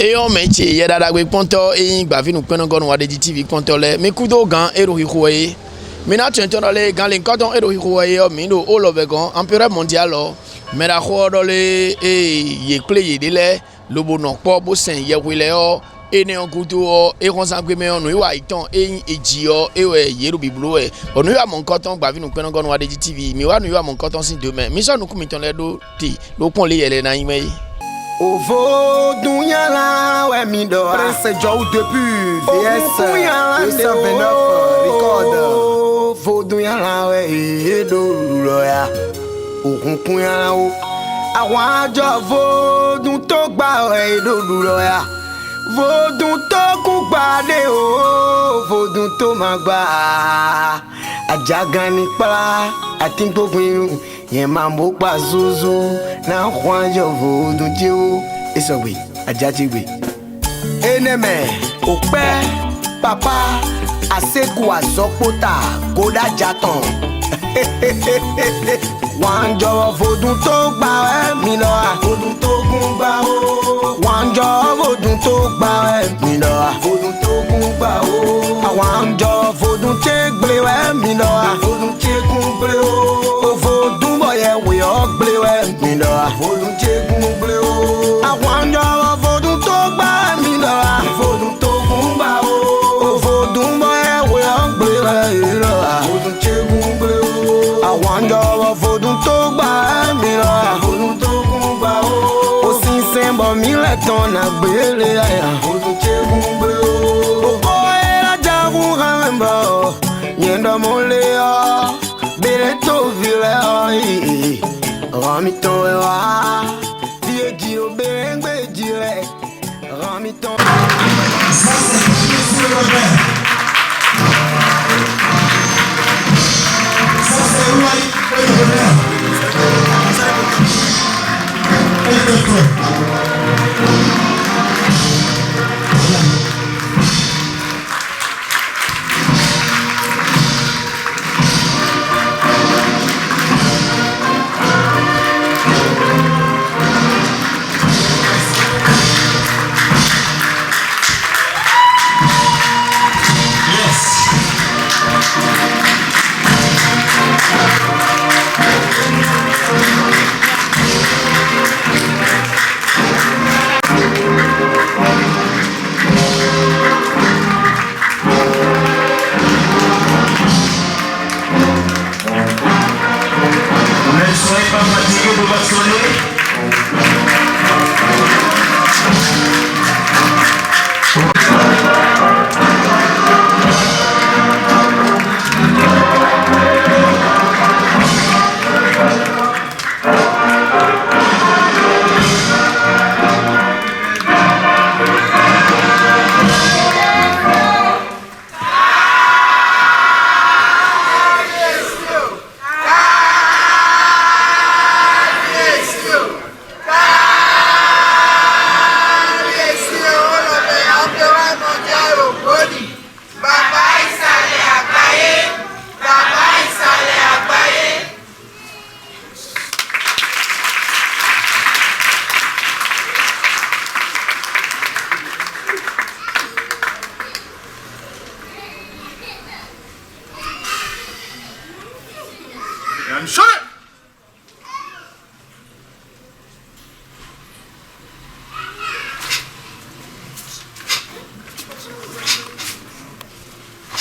Et on met chez Yada Ponto et Bavin ou Penagon ou des TV Contole, mais Kudo Gan et Rohiroye. Maintenant, tu entends les gants, les cantons et Rohiroye, Mino, Olovegon, Empereur mondial, mais la Rodole et Yéclé, Délé, le Bonon, Pobo Saint Yawileo, et Néon Couteau, et Ronsangréméon, nous Waiton, et Gio, et Yerubi Blue. On nous a mon coton, Bavin ou Penagon ou des TV, mais on nous a mon coton si demain. Mais ça nous commettons les deux, le pont les Naïmei. Ovo Dunyala, ouais, Mido. Prince Joe depuis VS 229 record. Ovo Dunyala, ouais, Edo Loya. Okunyala, oh. Awajo Vodun Togba, ouais, Edo Loya. Vodun Togba, de oh. Vodun Tomagba. Ajagani Pala, I think Bogu. Yen mambo pa zuzu na kwanja vodu jiu isowe ajajiwe eneme ope papa aseku azopota koda jaton wanjo vodu to gba mi lo vodu to gun gba o wanjo vodu to gba mi lo vodu to gun gba o wanjo vodu che gbe mi lo vodu che gun gbe o vodu we all blue and me no vodun chegun blue I wonder vodun to gba mi no vodun to gun gba o vodun boy we all blue and no vodun chegun blue I wonder vodun to gba mi no vodun to gun gba o sin sembo mi le ton na gbele aya vodun chegun blue o era jagun remember yendo mole o bere to vile Ramiton wa Dieu qui obéit dire Ramiton ça c'est le Robert ça c'est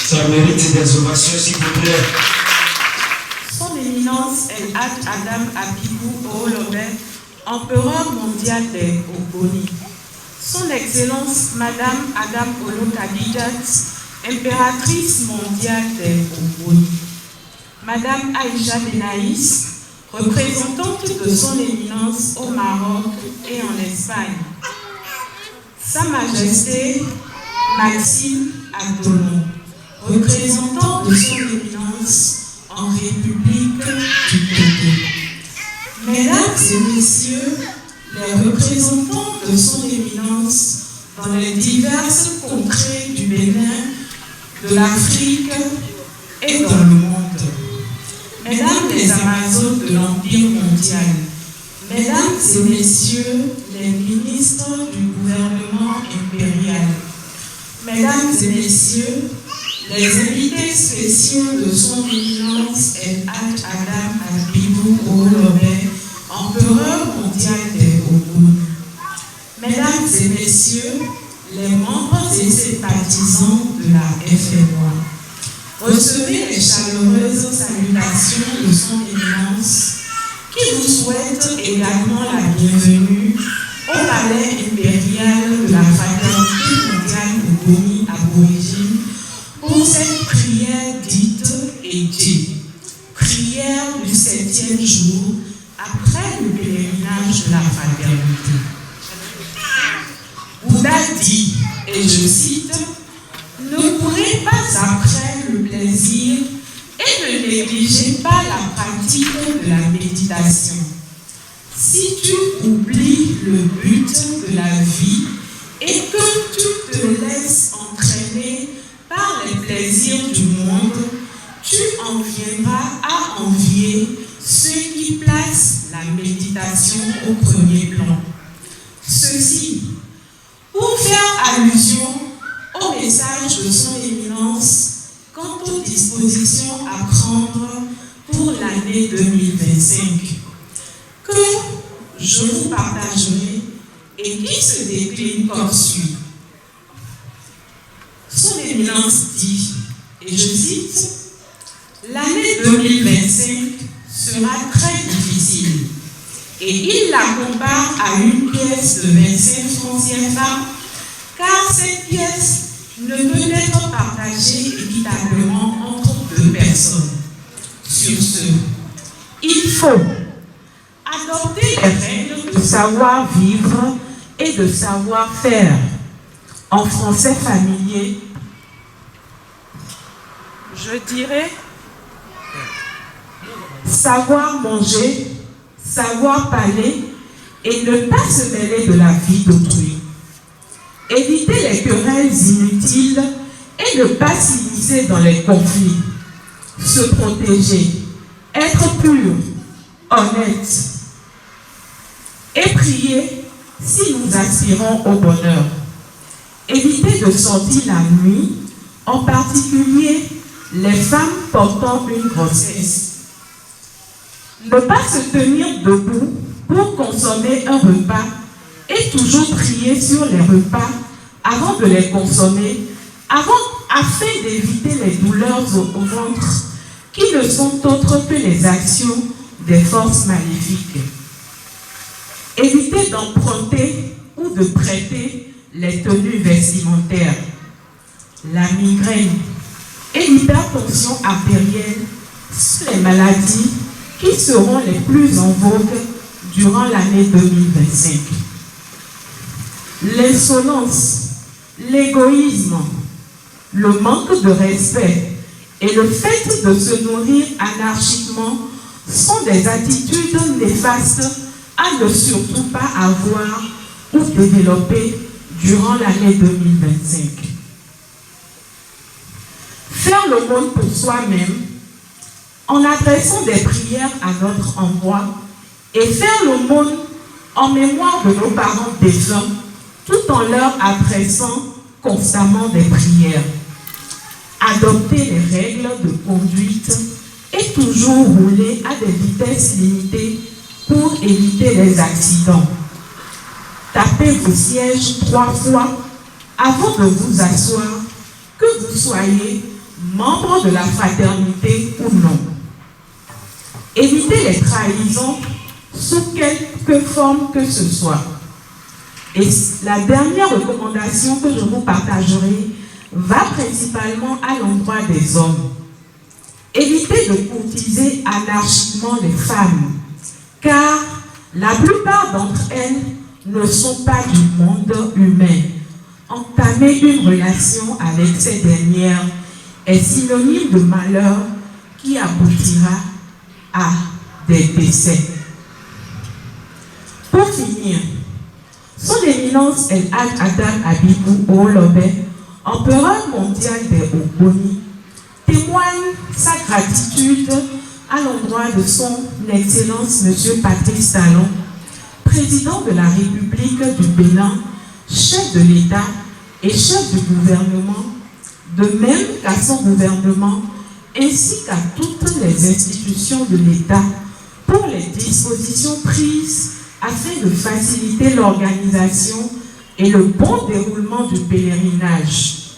Ça mérite des ovations, s'il vous plaît. Son éminence est Adam Abibou Oolobé, empereur mondial des Ogboni. Son excellence Madame Adam Olo Kadijat, impératrice mondiale des Ogboni. Madame Aïcha Benaïs, représentante de son éminence au Maroc et en Espagne. Sa Majesté Maxime Abdolon, représentant de son éminence en République du Togo. Mesdames et messieurs, les représentants de son éminence dans les diverses contrées du Bénin, de l'Afrique et dans le monde. Mesdames les Amazones de l'Empire mondial, Mesdames et messieurs les ministres du gouvernement messieurs, les invités spéciaux de son éminence El Hadj Adam Abibou Olobe, empereur mondial des Ogoni. Mesdames et messieurs, les membres et sympathisants de la FMOA, recevez les chaleureuses salutations de son éminence qui vous souhaite également la bienvenue au palais impérial de la fraternité mondiale Ogoni aborigine pour cette prière dite Edje, prière du 7e jour après le pèlerinage de la fraternité. Bouddha dit, et je cite, « Ne courez pas après le plaisir et ne négligez pas la pratique de la méditation. Si tu oublies le but de la vie et que tu te laisses entraîner par les plaisirs du monde, tu en viendras à envier ceux qui placent la méditation au premier plan. Ceci pour faire allusion au message de son éminence quant aux dispositions à prendre pour l'année 2025, que je vous partagerai et qui se décline comme suit. Son éminence dit, et je cite, « L'année 2025 sera très difficile. » Et il la compare à une pièce de 25 francs CFA, car cette pièce ne peut être partagée équitablement entre deux personnes. Sur ce, il faut adopter les règles de savoir-vivre et de savoir-faire. En français familier, je dirais savoir manger, savoir parler et ne pas se mêler de la vie d'autrui. Éviter les querelles inutiles et ne pas s'immiscer dans les conflits. Se protéger, être pur, honnête et prier si nous aspirons au bonheur. Éviter de sortir la nuit, en particulier les femmes portant une grossesse. Ne pas se tenir debout pour consommer un repas et toujours prier sur les repas avant de les consommer, afin d'éviter les douleurs au ventre qui ne sont autres que les actions des forces maléfiques. Éviter d'emprunter ou de prêter les tenues vestimentaires. La migraine et l'hypertension artérielle sont les maladies qui seront les plus en vogue durant l'année 2025. L'insolence, l'égoïsme, le manque de respect et le fait de se nourrir anarchiquement sont des attitudes néfastes à ne surtout pas avoir ou développer durant l'année 2025. Faire l'aumône pour soi-même en adressant des prières à notre endroit et faire l'aumône en mémoire de nos parents défunts tout en leur adressant constamment des prières. Adopter les règles de conduite et toujours rouler à des vitesses limitées pour éviter les accidents. Tapez vos sièges 3 fois avant de vous asseoir, que vous soyez membre de la fraternité ou non. Évitez les trahisons sous quelque forme que ce soit. Et la dernière recommandation que je vous partagerai va principalement à l'endroit des hommes. Évitez de courtiser anarchiquement les femmes, car la plupart d'entre elles ne sont pas du monde humain. Entamer une relation avec ces dernières est synonyme de malheur qui aboutira à des décès. Pour finir, son éminence El Hadj Adam Abibou Olobe, empereur mondial des Ogoni, témoigne sa gratitude à l'endroit de son Excellence M. Patrice Talon, président de la République du Bénin, chef de l'État et chef du gouvernement, de même qu'à son gouvernement, ainsi qu'à toutes les institutions de l'État pour les dispositions prises afin de faciliter l'organisation et le bon déroulement du pèlerinage.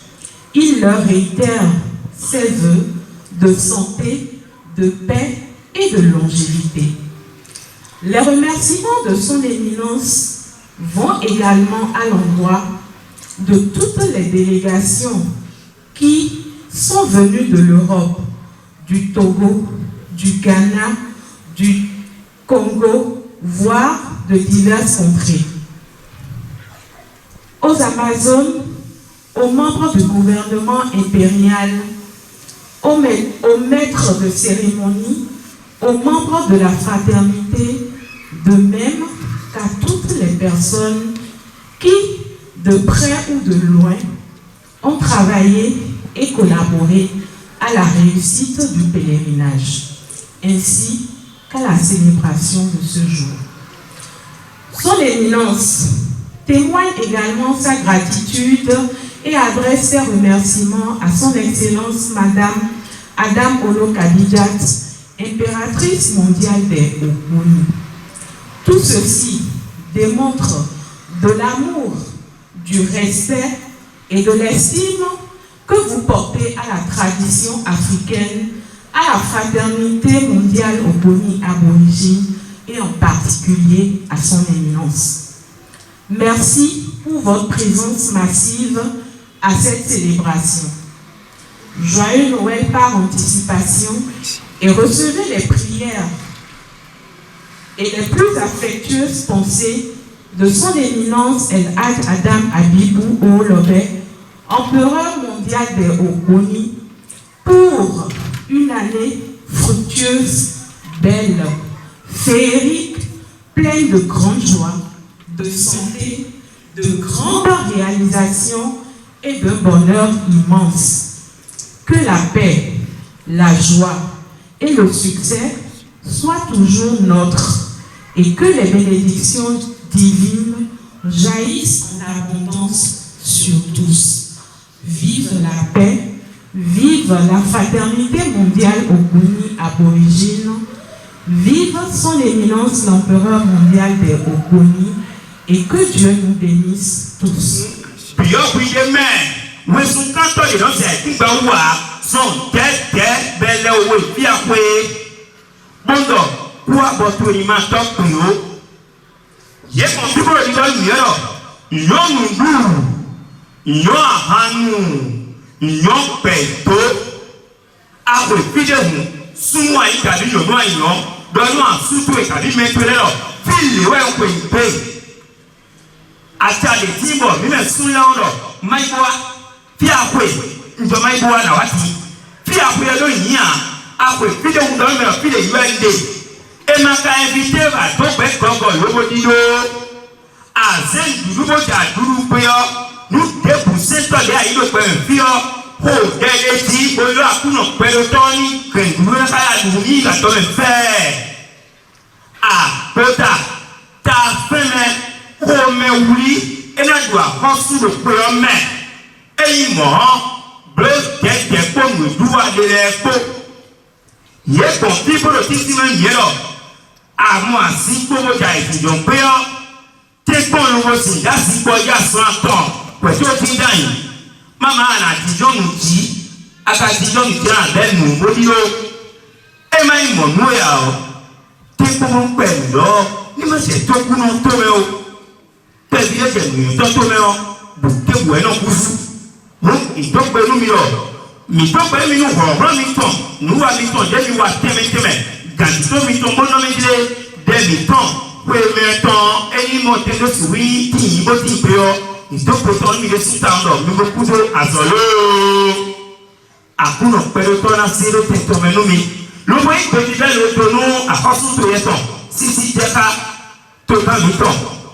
Il leur réitère ses vœux de santé, de paix et de longévité. Les remerciements de son éminence vont également à l'endroit de toutes les délégations qui sont venues de l'Europe, du Togo, du Ghana, du Congo, voire de diverses contrées. Aux Amazones, aux membres du gouvernement impérial, aux maîtres de cérémonie, aux membres de la fraternité, de même qu'à toutes les personnes qui, de près ou de loin, ont travaillé et collaboré à la réussite du pèlerinage, ainsi qu'à la célébration de ce jour. Son éminence témoigne également sa gratitude et adresse ses remerciements à son Excellence Madame Adam Olo Kadijat, impératrice mondiale des Ogoni. Tout ceci démontre de l'amour, du respect et de l'estime que vous portez à la tradition africaine, à la fraternité mondiale Ogoni aborigine et en particulier à son éminence. Merci pour votre présence massive à cette célébration. Joyeux Noël par anticipation et recevez les prières et les plus affectueuses pensées de son éminence El Hadj Adam Abibou Olobe, empereur mondial des Ogoni, pour une année fructueuse, belle, féerique, pleine de grande joie, de santé, de grandes réalisations et de bonheur immense. Que la paix, la joie et le succès soient toujours nôtres et que les bénédictions divines jaillissent en abondance sur tous. Vive la paix, vive la fraternité mondiale Ogoni aborigine, vive son éminence l'empereur mondial des Ogoni et que Dieu nous bénisse tous.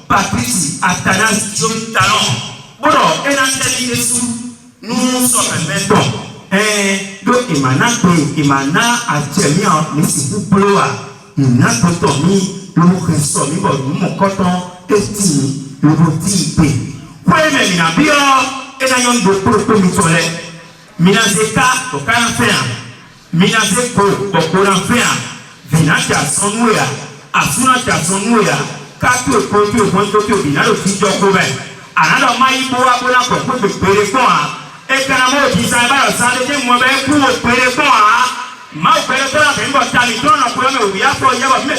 Patrice Athanas John Talon. Bueno, en Angeli Yesu, nous sommes maintenant. Donc, Emana a tenu en Mississippi Bloa. Il n'a pas dormi, le mot ressorti, mon coton, petit, le rôti, oui, mais il n'a bien, et n'a yon de proto mitolé. Minazeka, Tokana Fea, Minazeko, Tokona Fea, Vinacha Sonwea, Asuna Sonwea, Kato Koto, Monto, Binado Fijo Kobe, another Maiboa Bona Koto, Perekoa, Ekanamo, Disaba, Saturday, Mobeku, Perekoa, Mau Perekoa, and what Talitona, Polo, we are for Yava, and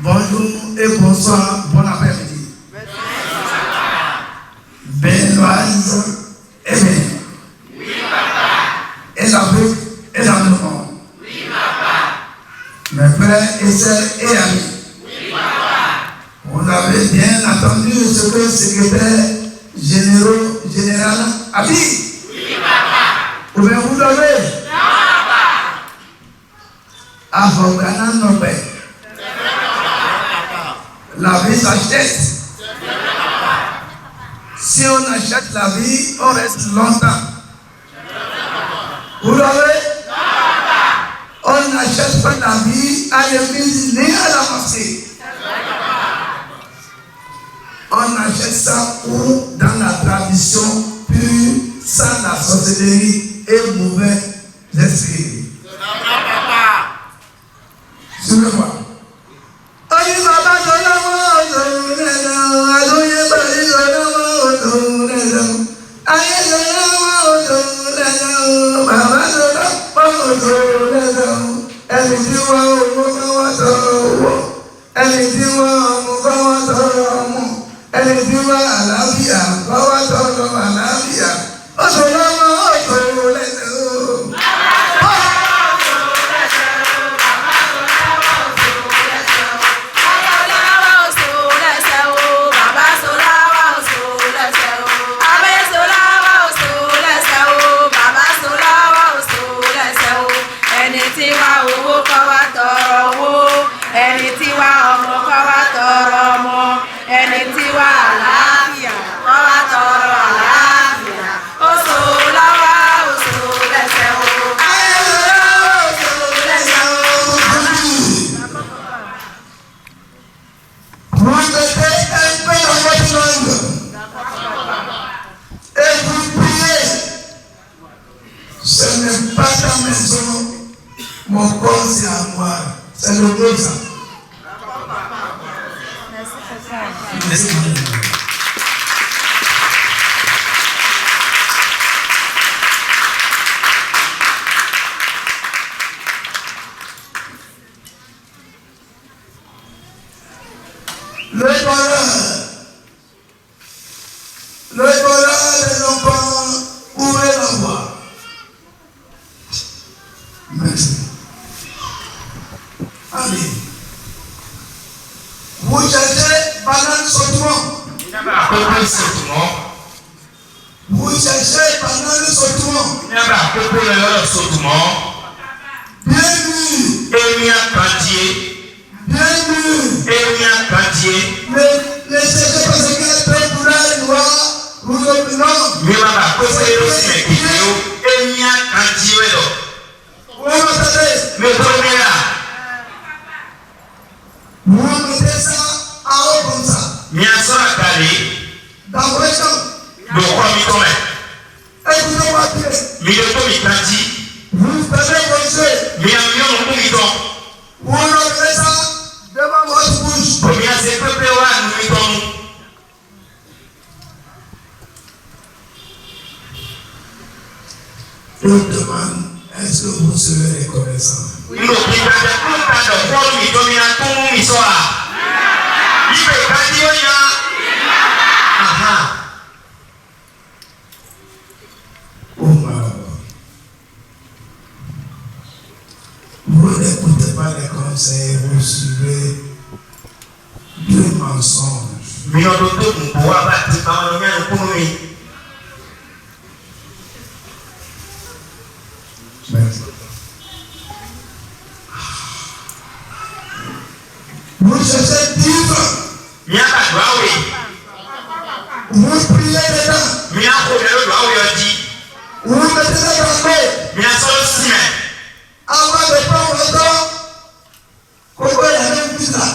bonjour et bonsoir, bon après-midi. Benoîse et bien. Oui, papa. Et l'Afrique et dans le monde. Oui, papa. Mes frères et sœurs et amis. Oui, papa. On avait bien entendu ce que le secrétaire général a dit. Oui, papa. Ou bien vous l'avez? Non, papa. Afghana non pas. La vie s'achète. Si on achète la vie, on reste longtemps. Vous l'avez? On n'achète pas la vie à l'église ni à la mosquée. On achète ça ou dans la tradition pure, sans la sorcellerie et mauvais esprits. Suivez-moi. Mon corps c'est à moi, c'est le bon ça. Merci. Le bonheur des enfants, ouvrez la voie. Merci. Amen. Vous cherchez banane sautement. Vous cherchez banane sautement. Bienvenue. Bienvenue. Les cherchez parce qu'il y a très boulard noir, rouge blanc. Vous m'entendez? Vous mettez ça en haut comme ça. Dans vos chambres. Écoutez-moi bien. Vous fermez vos yeux. Vous mettez ça devant votre bouche. Je vous demande, est-ce que vous serez reconnaissant? Oui. Vous n'écoutez pas les conseils, vous suivez deux mensonges. Vous priez dedans. Mina kodero do awo yodi. Vous mettez ça dans l'eau. Mina solo sime. Avant de prendre le temps, pourquoi il y a même plus là?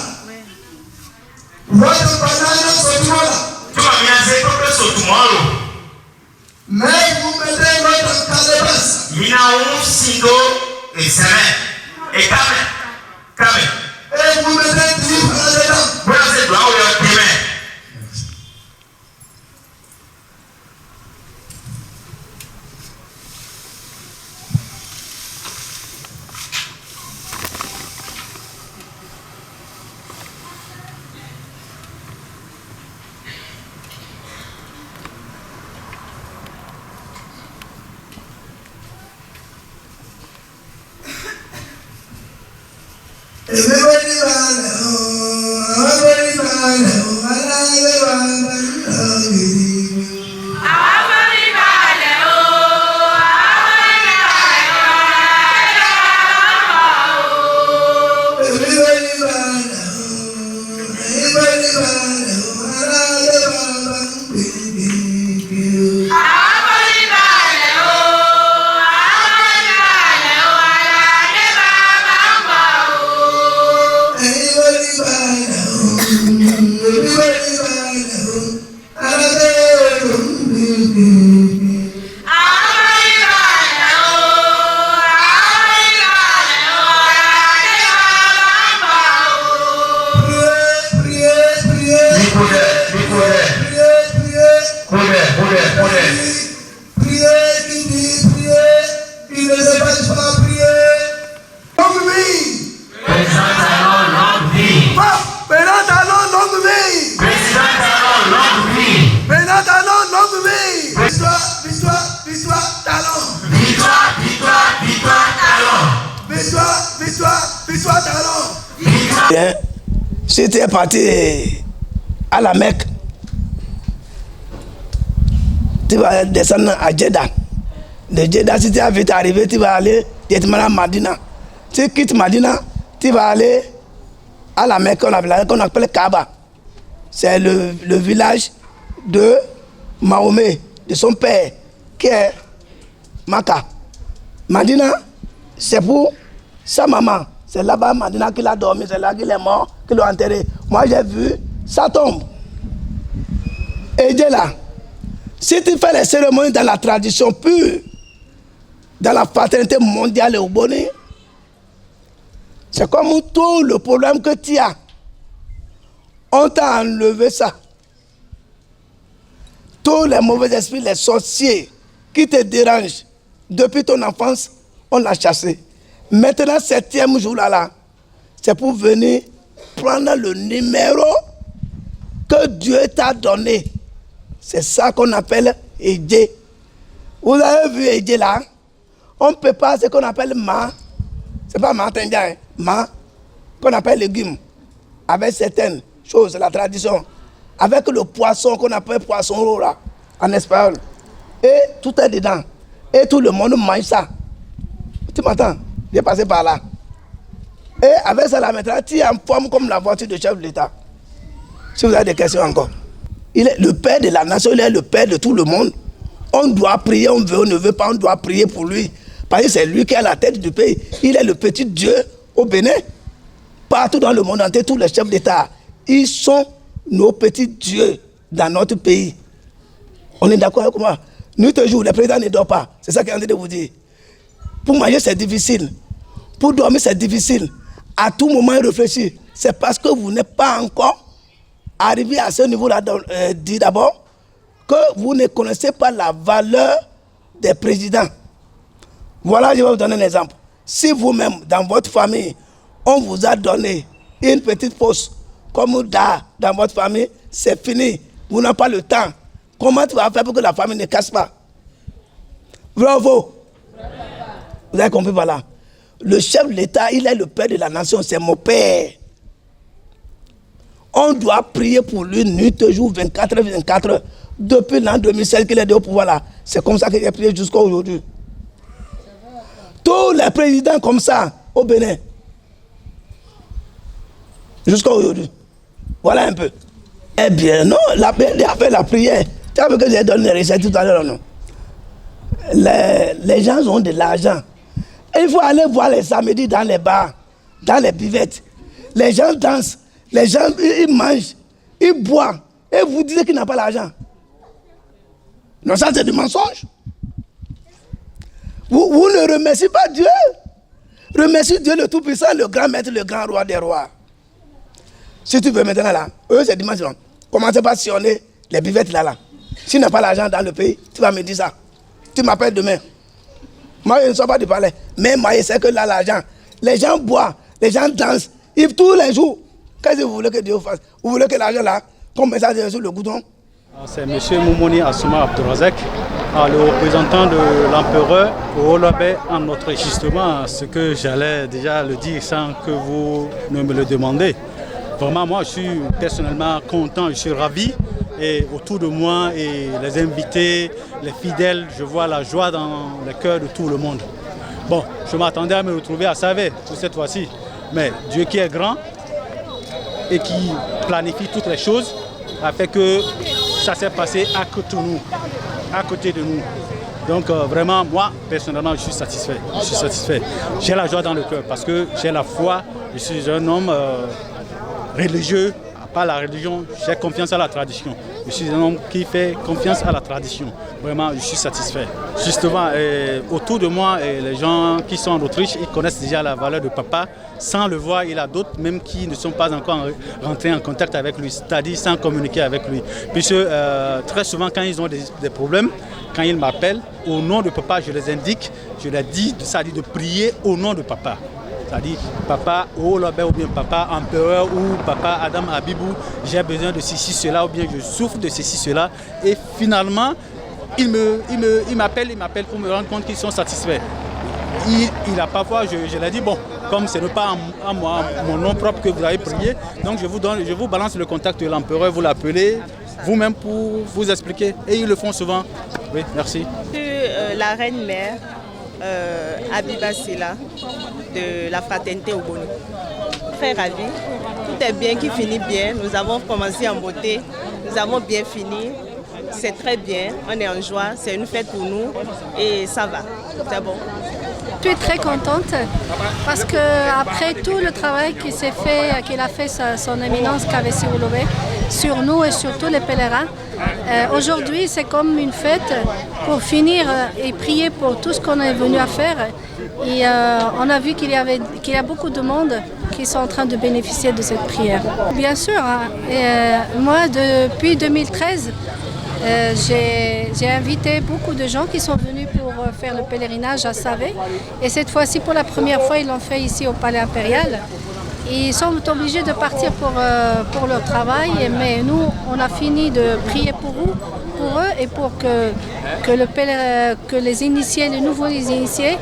Votre banane sortira là. Tu vas bien dire que ce tomorrow. Mais vous mettez votre calebasse. Mina un singo et semaine. Et kame. Et vous mettez 10 francs dedans. Voilà c'est do awo yodi me. Si tu es parti à la Mecque, tu vas descendre à Jeddah. De Jeddah, si tu as vite arrivé, tu vas aller directement à Madina. Tu quittes Madina, tu vas aller à la Mecque qu'on appelle Kaaba. C'est le village de Mahomet, de son père, qui est Maka. Madina, c'est pour sa maman. C'est là-bas, Madina, qu'il a dormi, c'est là qu'il est mort, qu'il l'a enterré. Moi, j'ai vu sa tombe. Et Dieu là, si tu fais les cérémonies dans la tradition pure, dans la fraternité mondiale et au bonheur, c'est comme tout le problème que tu as. On t'a enlevé ça. Tous les mauvais esprits, les sorciers qui te dérangent, depuis ton enfance, on l'a chassé. Maintenant, 7e jour là, c'est pour venir prendre le numéro que Dieu t'a donné. C'est ça qu'on appelle Edje. Vous avez vu Edje là? On ne peut pas ce qu'on appelle ma. C'est pas ma tendien, ma, qu'on appelle légumes. Avec certaines choses, la tradition. Avec le poisson qu'on appelle poisson rouge là, en espagnol. Et tout est dedans. Et tout le monde mange ça. Tu m'entends? J'ai passé par là. Et avec ça, là, maintenant, tu es en forme comme la voiture de chef de l'État. Si vous avez des questions encore. Il est le père de la nation, il est le père de tout le monde. On doit prier, on veut, on ne veut pas, on doit prier pour lui. Parce que c'est lui qui est à la tête du pays. Il est le petit Dieu au Bénin. Partout dans le monde entier, tous les chefs d'État, ils sont nos petits dieux dans notre pays. On est d'accord avec moi? Nuit et jour, le président ne dort pas. C'est ça qu'il est en train de vous dire. Pour manger, c'est difficile. Pour dormir, c'est difficile. À tout moment, il réfléchit. C'est parce que vous n'êtes pas encore arrivé à ce niveau-là, dit d'abord, que vous ne connaissez pas la valeur des présidents. Voilà, je vais vous donner un exemple. Si vous-même, dans votre famille, on vous a donné une petite poste, comme dans votre famille, c'est fini. Vous n'avez pas le temps. Comment tu vas faire pour que la famille ne casse pas? Bravo. Vous avez compris par là? Le chef de l'État, il est le père de la nation, c'est mon père. On doit prier pour lui nuit et jour, 24 heures. Depuis l'an 2016 qu'il est au pouvoir là. C'est comme ça qu'il est prié jusqu'à aujourd'hui. Tous les présidents comme ça, au Bénin. Jusqu'à aujourd'hui. Voilà un peu. Eh bien, non, la prière. Tu as vu que j'ai donné les recettes tout à l'heure, non? Les gens ont de l'argent. Il faut aller voir les samedis dans les bars, dans les buvettes. Les gens dansent, les gens ils mangent, ils boivent. Et vous dites qu'ils n'ont pas l'argent. Non, ça c'est du mensonge. Vous ne remerciez pas Dieu. Remercie Dieu le Tout-Puissant, le grand maître, le grand roi des rois. Si tu veux maintenant là, eux c'est dimanche. Commencez par sillonner les buvettes là. Si tu n'as pas l'argent dans le pays, tu vas me dire ça. Tu m'appelles demain. Moi je ne sors pas du palais. Mais moi je sais que là l'argent, les gens boivent, les gens dansent. Et tous les jours, qu'est-ce que vous voulez que Dieu fasse? Vous voulez que l'argent là, comme ça sur le goudron? C'est M. Moumouni Assouma Abdourazek, le représentant de l'empereur au Holobé en Autriche. Justement, ce que j'allais déjà le dire sans que vous ne me le demandez. Vraiment, moi, je suis personnellement content, je suis ravi. Et autour de moi, et les invités, les fidèles, je vois la joie dans le cœur de tout le monde. Bon, je m'attendais à me retrouver à Savé pour cette fois-ci. Mais Dieu qui est grand et qui planifie toutes les choses a fait que ça s'est passé à côté de nous. Donc vraiment, moi, personnellement, je suis satisfait. J'ai la joie dans le cœur parce que j'ai la foi. Je suis un homme religieux, pas la religion, j'ai confiance à la tradition. Je suis un homme qui fait confiance à la tradition. Vraiment, je suis satisfait. Justement, autour de moi, les gens qui sont en Autriche, ils connaissent déjà la valeur de papa. Sans le voir, il y a d'autres même qui ne sont pas encore rentrés en contact avec lui, c'est-à-dire sans communiquer avec lui. Puisque très souvent, quand ils ont des problèmes, quand ils m'appellent, au nom de papa, je les indique, je leur dis, c'est-à-dire de prier au nom de papa. C'est-à-dire papa Olobé ou bien papa empereur ou papa Adam Abibou, j'ai besoin de ceci, cela ou bien je souffre de ceci, cela. Et finalement, il m'appelle pour me rendre compte qu'ils sont satisfaits. Il a parfois, je l'ai dit, bon, comme ce n'est pas à moi, mon nom propre que vous avez prié, donc je vous balance le contact de l'empereur, vous l'appelez vous-même pour vous expliquer. Et ils le font souvent. Oui, merci. La reine mère. Abiba Silla de la fraternité Oboni. Très ravi. Tout est bien qui finit bien. Nous avons commencé en beauté. Nous avons bien fini. C'est très bien. On est en joie. C'est une fête pour nous. Et ça va. C'est bon. Je suis très contente parce que après tout le travail qu'il a fait son éminence Kavesi Olobé sur nous et sur tous les pèlerins, aujourd'hui c'est comme une fête pour finir et prier pour tout ce qu'on est venu à faire. Et on a vu qu'il y a beaucoup de monde qui sont en train de bénéficier de cette prière. Bien sûr, moi depuis 2013, j'ai invité beaucoup de gens qui sont venus pour faire le pèlerinage à Savé. Et cette fois-ci, pour la première fois, ils l'ont fait ici au Palais Impérial. Ils sont obligés de partir pour leur travail, mais nous, on a fini de prier pour eux et pour que les initiés, les nouveaux initiés,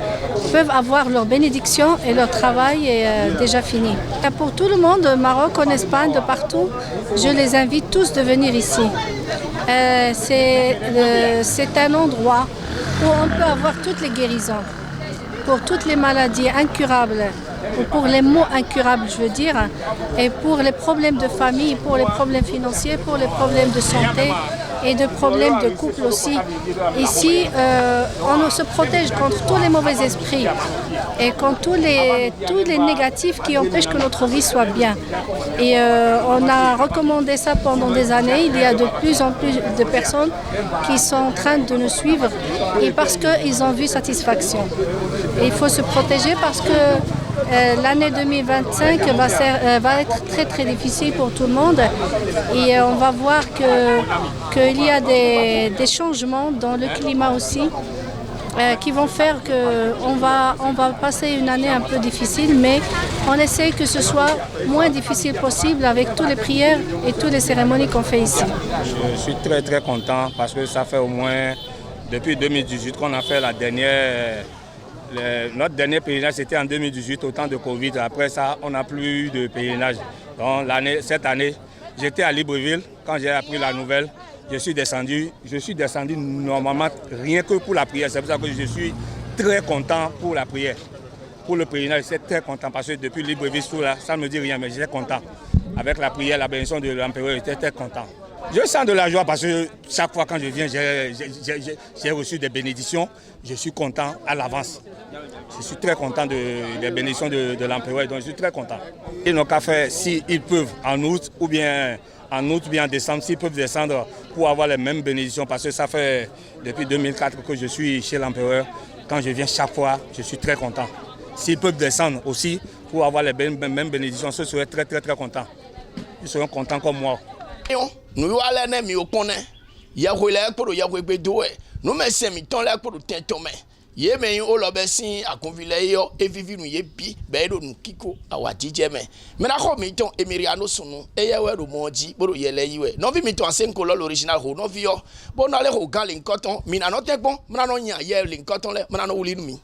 peuvent avoir leur bénédiction et leur travail est déjà fini. Et pour tout le monde, au Maroc, en Espagne, de partout, je les invite tous de venir ici. C'est un endroit où on peut avoir toutes les guérisons, pour toutes les maladies incurables, ou pour les maux incurables, je veux dire, et pour les problèmes de famille, pour les problèmes financiers, pour les problèmes de santé et de problèmes de couple aussi. Ici, on se protège contre tous les mauvais esprits et contre tous les négatifs qui empêchent que notre vie soit bien. Et on a recommandé ça pendant des années. Il y a de plus en plus de personnes qui sont en train de nous suivre et parce qu'ils ont vu satisfaction. Et il faut se protéger parce que l'année 2025 va être très très difficile pour tout le monde et on va voir qu'il y a des changements dans le climat aussi qui vont faire qu'on va passer une année un peu difficile, mais on essaie que ce soit moins difficile possible avec toutes les prières et toutes les cérémonies qu'on fait ici. Je suis très très content parce que ça fait au moins depuis 2018 qu'on a fait la dernière. Notre dernier pèlerinage, c'était en 2018, au temps de Covid. Après ça, on n'a plus de pèlerinage. Donc, cette année, j'étais à Libreville. Quand j'ai appris la nouvelle, je suis descendu normalement rien que pour la prière. C'est pour ça que je suis très content pour la prière. Pour le pèlerinage, je suis très content parce que depuis Libreville, ça ne me dit rien, mais j'étais content. avec la prière, la bénédiction de l'empereur, j'étais très content. Je sens de la joie parce que chaque fois quand je viens, j'ai reçu des bénédictions. Je suis content à l'avance. Je suis très content des bénédictions de l'empereur, donc je suis très content. Ils n'ont qu'à faire, s'ils peuvent, en août ou bien en décembre, s'ils peuvent descendre pour avoir les mêmes bénédictions, parce que ça fait depuis 2004 que je suis chez l'empereur. Quand je viens chaque fois, je suis très content. S'ils peuvent descendre aussi pour avoir les mêmes bénédictions, je serais très très très content. Ils seront contents comme moi. Nous allons nous connaître. Yahweh pour Yahweh bedoe. Nous me semi ton la pour tentomé. Ye me o lo be sin akonvile yo e vivi nu ye bi be do nu kiko awatije me. Me na ko mi ton emiriano sunu e ye we do moji boro ye le yiwe. No vi mi ton asen ko lo original ho no vi yo. Bo na le ho gan linkoton mi na no tegbon, mi na no yan ye linkoton le, mi na no wuli nu mi.